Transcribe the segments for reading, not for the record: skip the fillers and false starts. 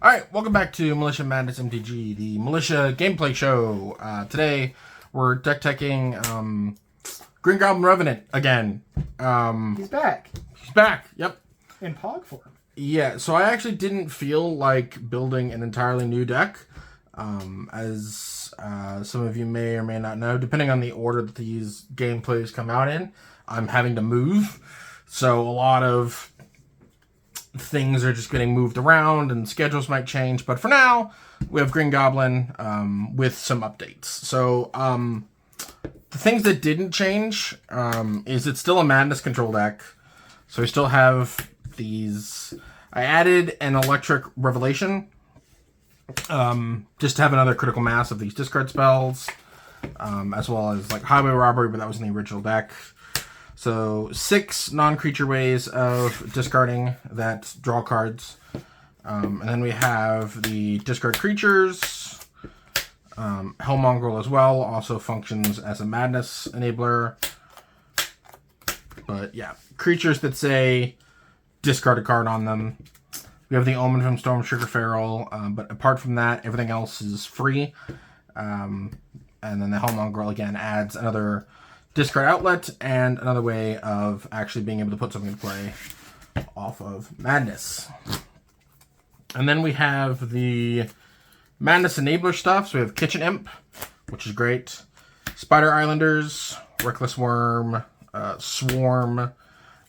Alright, welcome back to Militia Madness MTG, the Militia gameplay show. Today, we're deck teching Green Goblin Revenant again. He's back. He's back, yep. In Pog form. Yeah, so I actually didn't feel like building an entirely new deck. As some of you may or may not know, depending on the order that these gameplays come out in, I'm having to move. So a lot of things are just getting moved around and schedules might change. But for now, we have Green Goblin with some updates. So the things that didn't change is it's still a Madness control deck. So we still have these. I added an Electric Revelation just to have another critical mass of these discard spells, as well as like Highway Robbery, but that was in the original deck. So 6 non-creature ways of discarding that draw cards. And then we have the discard creatures. Hellmongrel as well also functions as a Madness enabler. But yeah, creatures that say discard a card on them. We have the Omen from Storm Sugar Feral, but apart from that, everything else is free. And then the Hellmongrel again adds another discard outlet and another way of actually being able to put something into play off of Madness. And then we have the Madness enabler stuff. So we have Kitchen Imp, which is great. Spider Islanders, Reckless Worm, Swarm.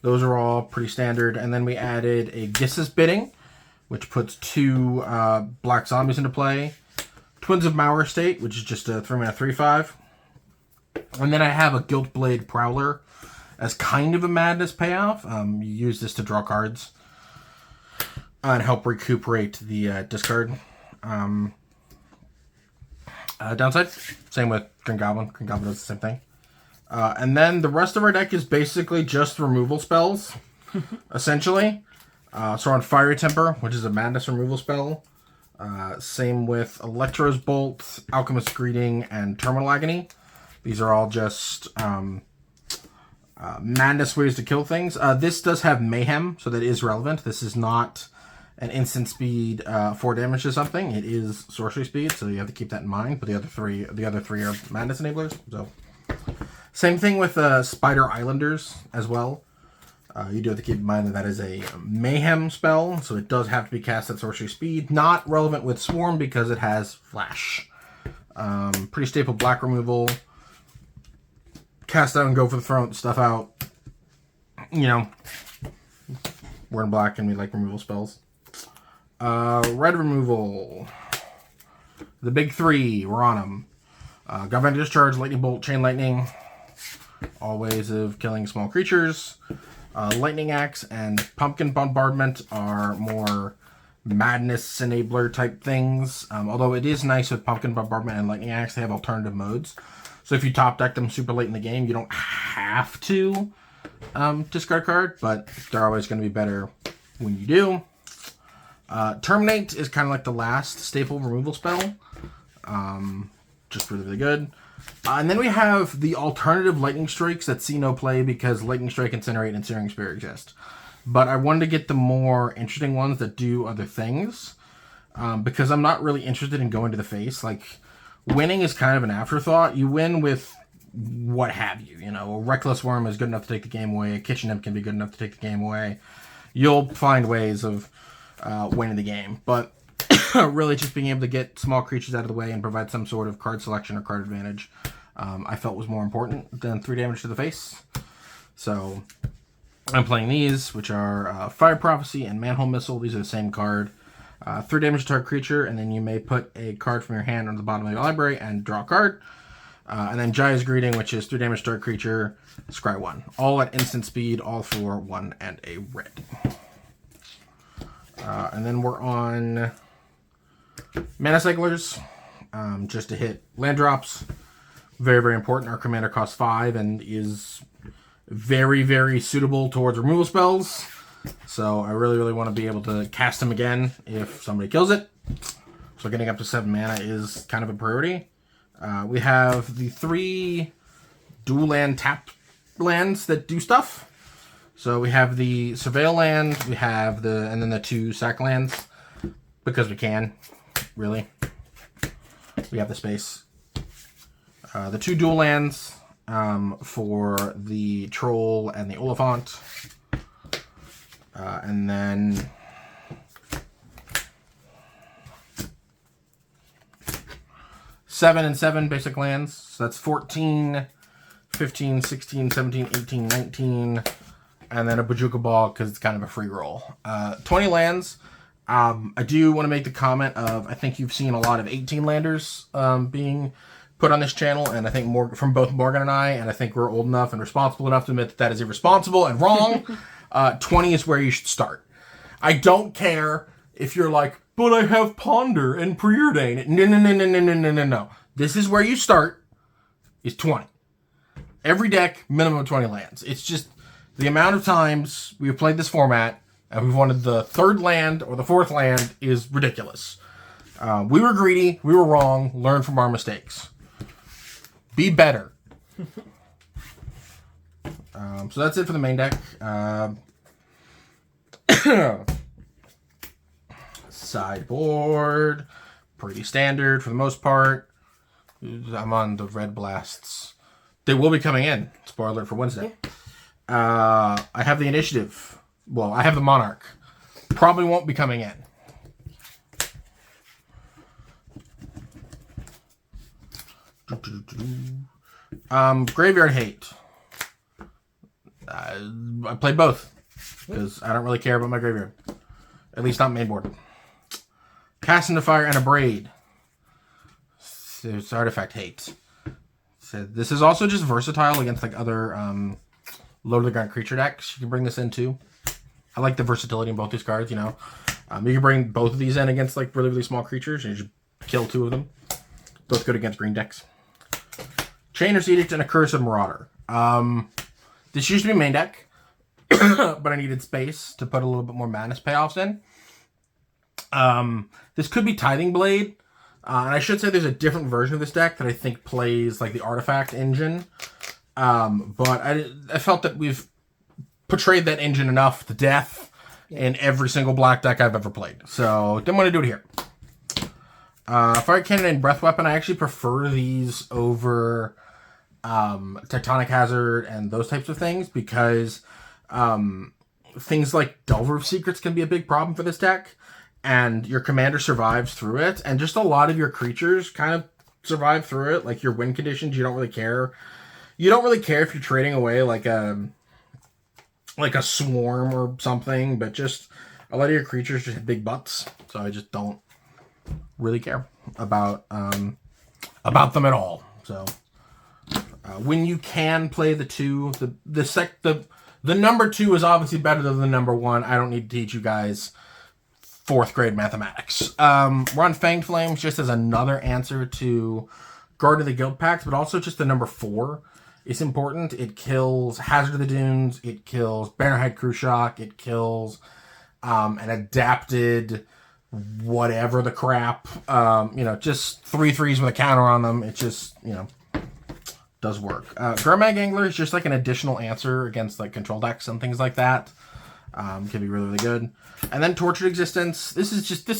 Those are all pretty standard. And then we added a Gis's Bidding, which puts 2 black zombies into play. Twins of Mauer State, which is just a 3-mana 3/5. And then I have a Gilt Blade Prowler as kind of a Madness payoff. You use this to draw cards and help recuperate the discard. Downside, same with Green Goblin. Green Goblin does the same thing. And then the rest of our deck is basically just removal spells, essentially. So on Fiery Temper, which is a Madness removal spell. Same with Electro's Bolt, Alchemist's Greeting, and Terminal Agony. These are all just Madness ways to kill things. This does have Mayhem, so that is relevant. This is not an instant speed 4 damage to something. It is sorcery speed, so you have to keep that in mind. But the other three are Madness enablers. So same thing with Spider Islanders as well. You do have to keep in mind that that is a Mayhem spell, so it does have to be cast at sorcery speed. Not relevant with Swarm because it has Flash. Pretty staple black removal. Cast out and go for the front, stuff out. You know, we're in black and we like removal spells. Red removal. The big 3, we're on them. Galvanic Discharge, Lightning Bolt, Chain Lightning. All ways of killing small creatures. Lightning Axe and Pumpkin Bombardment are more Madness enabler type things. Although it is nice with Pumpkin Bombardment and Lightning Axe, they have alternative modes. So if you top deck them super late in the game, you don't have to discard a card, but they're always going to be better when you do. Terminate is kind of like the last staple removal spell. Just really, really good. And then we have the alternative Lightning Strikes that see no play because Lightning Strike, Incinerate, and Searing Spear exist. But I wanted to get the more interesting ones that do other things. Because I'm not really interested in going to the face. Like, winning is kind of an afterthought. You win with what have you. You know, a Reckless Worm is good enough to take the game away. A Kitchen Imp can be good enough to take the game away. You'll find ways of winning the game. But really just being able to get small creatures out of the way and provide some sort of card selection or card advantage, I felt was more important than 3 damage to the face. So I'm playing these, which are Fire Prophecy and Manhole Missile. These are the same card. 3 damage to target creature, and then you may put a card from your hand on the bottom of your library and draw a card. And then Jaya's Greeting, which is 3 damage to target creature, scry 1. All at instant speed, all for 1 and a red. And then we're on Mana Cyclers, just to hit land drops. Very, very important. Our commander costs 5 and is very, very suitable towards removal spells. So I really, really want to be able to cast him again if somebody kills it. So getting up to 7 mana is kind of a priority. We have the 3 dual land tap lands that do stuff. So we have the Surveil land, we have and then the 2 sack lands. because we can, really. We have the space. The 2 dual lands for the Troll and the Oliphant. And then... Seven and 7 basic lands. So that's 14, 15, 16, 17, 18, 19. And then a Bajuka Ball because it's kind of a free roll. 20 lands. I do want to make the comment of, I think you've seen a lot of 18 landers being put on this channel. And I think more from both Morgan and I think we're old enough and responsible enough to admit that that is irresponsible and wrong. 20 is where you should start. I don't care if you're like, but I have Ponder and Preordain. No. This is where you start, is 20. Every deck, minimum of 20 lands. It's just the amount of times we've played this format and we've wanted the 3rd land or the 4th land is ridiculous. We were greedy. We were wrong. Learn from our mistakes. Be better. So that's it for the main deck. Sideboard, pretty standard for the most part. I'm on the Red Blasts. They will be coming in. Spoiler for Wednesday. I have the Initiative. Well, I have the Monarch. Probably won't be coming in. Graveyard Hate. I play both because I don't really care about my graveyard. At least not main board. Cast into Fire and a Braid. It's Artifact Hate. So this is also just versatile against like other low to the ground creature decks. You can bring this in too. I like the versatility in both these cards, you know. You can bring both of these in against like really, really small creatures and you just kill 2 of them. Both good against green decks. Chainer's Edict and a Cursed Marauder. This used to be main deck, but I needed space to put a little bit more madness payoffs in. This could be Tithing Blade. And I should say there's a different version of this deck that I think plays like the Artifact engine. But I felt that we've portrayed that engine enough to death in every single black deck I've ever played. So didn't want to do it here. Fire Cannon and Breath Weapon, I actually prefer these over Tectonic Hazard and those types of things because things like Delver Secrets can be a big problem for this deck. And your commander survives through it. And just a lot of your creatures kind of survive through it. Like your win conditions, you don't really care. You don't really care if you're trading away like a swarm or something. But just a lot of your creatures just have big butts. So I just don't really care about them at all. So when you can play the 2, the number 2 is obviously better than the number 1. I don't need to teach you guys 4th grade mathematics. Run Fanged Flames just as another answer to Guard of the Guild Pact, but also just the number 4 is important. It kills Hazard of the Dunes. It kills Bannerhead Crew Shock. It kills an adapted whatever the crap. Just 3/3s with a counter on them. It just, does work. Gurmag Angler is just like an additional answer against like control decks and things like that. Can be really, really good. And then Tortured Existence. This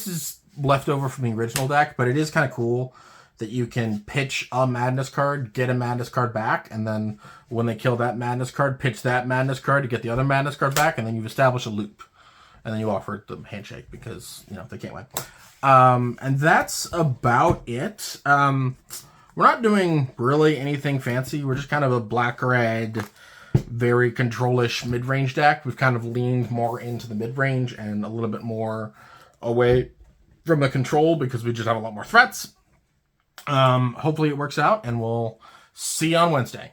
is left over from the original deck, but it is kind of cool that you can pitch a Madness card, get a Madness card back, and then when they kill that Madness card, pitch that Madness card to get the other Madness card back, and then you've established a loop. And then you offer the Handshake because, they can't win. And that's about it. We're not doing really anything fancy. We're just kind of a black-red, very control-ish mid-range deck. We've kind of leaned more into the mid-range and a little bit more away from the control because we just have a lot more threats. Hopefully it works out, and we'll see you on Wednesday.